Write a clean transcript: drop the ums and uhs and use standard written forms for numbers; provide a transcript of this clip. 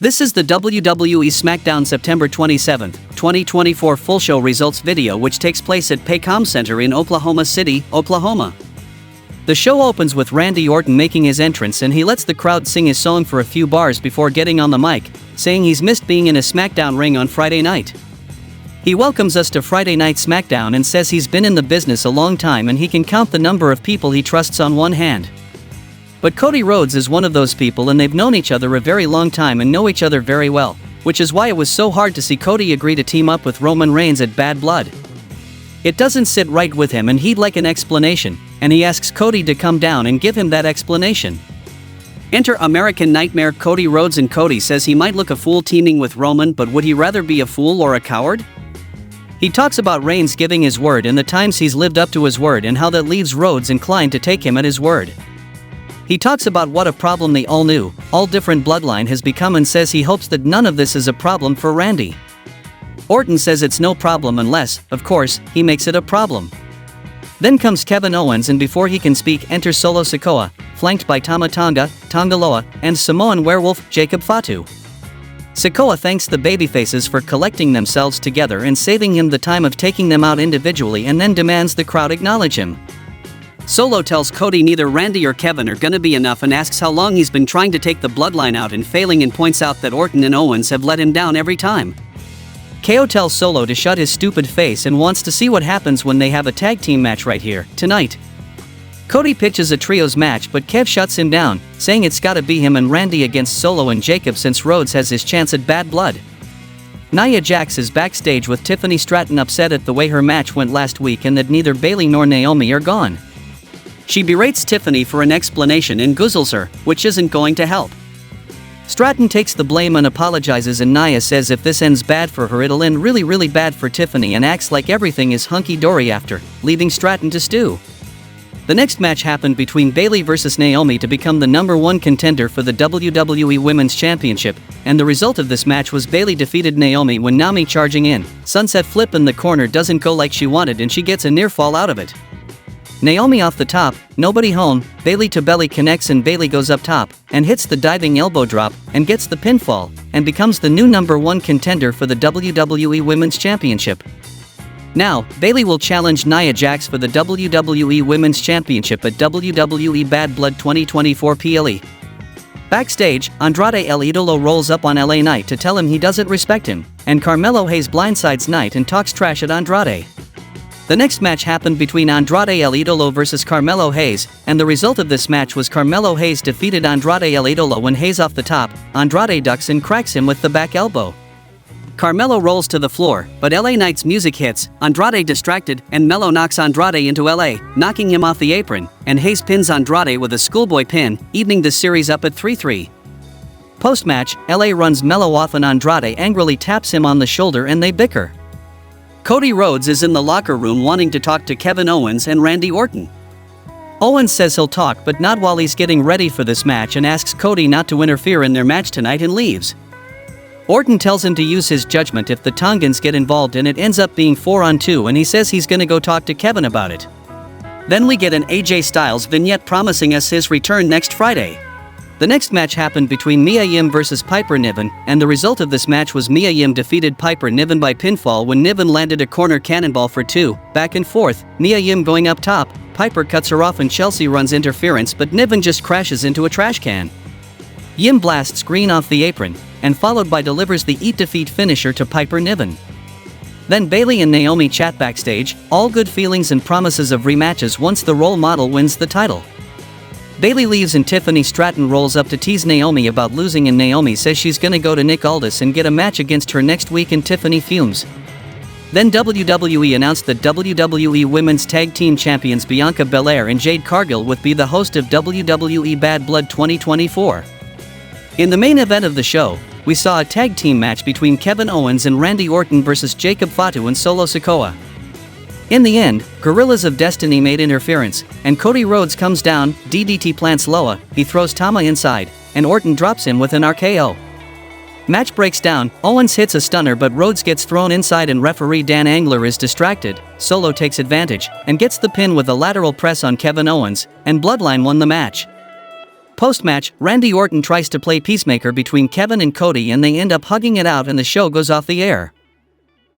This is the WWE Smackdown September 27, 2024 full show results video which takes place at Paycom Center in Oklahoma City, Oklahoma. The show opens with Randy Orton making his entrance and he lets the crowd sing his song for a few bars before getting on the mic, saying he's missed being in a SmackDown ring on Friday night. He welcomes us to Friday Night SmackDown and says he's been in the business a long time and he can count the number of people he trusts on one hand. But Cody Rhodes is one of those people and they've known each other a very long time and know each other very well, which is why it was so hard to see Cody agree to team up with Roman Reigns at Bad Blood. It doesn't sit right with him and he'd like an explanation, and he asks Cody to come down and give him that explanation. Enter American Nightmare Cody Rhodes, and Cody says he might look a fool teaming with Roman, but would he rather be a fool or a coward? He talks about Reigns giving his word and the times he's lived up to his word and how that leaves Rhodes inclined to take him at his word. He talks about what a problem the all-new, all-different Bloodline has become and says he hopes that none of this is a problem for Randy. Orton says it's no problem unless, of course, he makes it a problem. Then comes Kevin Owens, and before he can speak enters Solo Sikoa, flanked by Tama Tonga, Tongaloa, and Samoan werewolf Jacob Fatu. Sikoa thanks the babyfaces for collecting themselves together and saving him the time of taking them out individually, and then demands the crowd acknowledge him. Solo tells Cody neither Randy or Kevin are gonna be enough and asks how long he's been trying to take the Bloodline out and failing, and points out that Orton and Owens have let him down every time. KO tells Solo to shut his stupid face and wants to see what happens when they have a tag team match right here, tonight. Cody pitches a trios match but Kev shuts him down, saying it's gotta be him and Randy against Solo and Jacob since Rhodes has his chance at Bad Blood. Nia Jax is backstage with Tiffany Stratton, upset at the way her match went last week and that neither Bayley nor Naomi are gone. She berates Tiffany for an explanation and goozles her, which isn't going to help. Stratton takes the blame and apologizes, and Nia says if this ends bad for her it'll end really bad for Tiffany, and acts like everything is hunky-dory after, leaving Stratton to stew. The next match happened between Bayley vs Naomi to become the #1 contender for the WWE Women's Championship, and the result of this match was Bayley defeated Naomi when Naomi charging in, sunset flip in the corner doesn't go like she wanted and she gets a near fall out of it. Naomi off the top, nobody home, Bayley to belly connects and Bayley goes up top, and hits the diving elbow drop, and gets the pinfall, and becomes the new #1 contender for the WWE Women's Championship. Now, Bayley will challenge Nia Jax for the WWE Women's Championship at WWE Bad Blood 2024 PLE. Backstage, Andrade El Idolo rolls up on LA Knight to tell him he doesn't respect him, and Carmelo Hayes blindsides Knight and talks trash at Andrade. The next match happened between Andrade El Idolo vs Carmelo Hayes, and the result of this match was Carmelo Hayes defeated Andrade El Idolo when Hayes off the top, Andrade ducks and cracks him with the back elbow. Carmelo rolls to the floor, but LA Knight's music hits, Andrade distracted, and Melo knocks Andrade into LA, knocking him off the apron, and Hayes pins Andrade with a schoolboy pin, evening the series up at 3-3. Post-match, LA runs Melo off and Andrade angrily taps him on the shoulder and they bicker. Cody Rhodes is in the locker room wanting to talk to Kevin Owens and Randy Orton. Owens says he'll talk but not while he's getting ready for this match, and asks Cody not to interfere in their match tonight and leaves. Orton tells him to use his judgment if the Tongans get involved, and it ends up being 4-on-2, and he says he's gonna go talk to Kevin about it. Then we get an AJ Styles vignette promising us his return next Friday. The next match happened between Mia Yim vs Piper Niven, and the result of this match was Mia Yim defeated Piper Niven by pinfall when Niven landed a corner cannonball for 2, back and forth, Mia Yim going up top, Piper cuts her off and Chelsea runs interference but Niven just crashes into a trash can. Yim blasts green off the apron, and followed by delivers the Eat Defeat finisher to Piper Niven. Then Bayley and Naomi chat backstage, all good feelings and promises of rematches once the role model wins the title. Bayley leaves and Tiffany Stratton rolls up to tease Naomi about losing, and Naomi says she's gonna go to Nick Aldis and get a match against her next week, and Tiffany fumes. Then WWE announced that WWE Women's Tag Team Champions Bianca Belair and Jade Cargill would be the host of WWE Bad Blood 2024. In the main event of the show, we saw a tag team match between Kevin Owens and Randy Orton vs Jacob Fatu and Solo Sikoa. In the end, Gorillas of Destiny made interference, and Cody Rhodes comes down, DDT plants Loa, he throws Tama inside, and Orton drops him with an RKO. Match breaks down, Owens hits a stunner but Rhodes gets thrown inside and referee Dan Angler is distracted, Solo takes advantage, and gets the pin with a lateral press on Kevin Owens, and Bloodline won the match. Post-match, Randy Orton tries to play Peacemaker between Kevin and Cody and they end up hugging it out and the show goes off the air.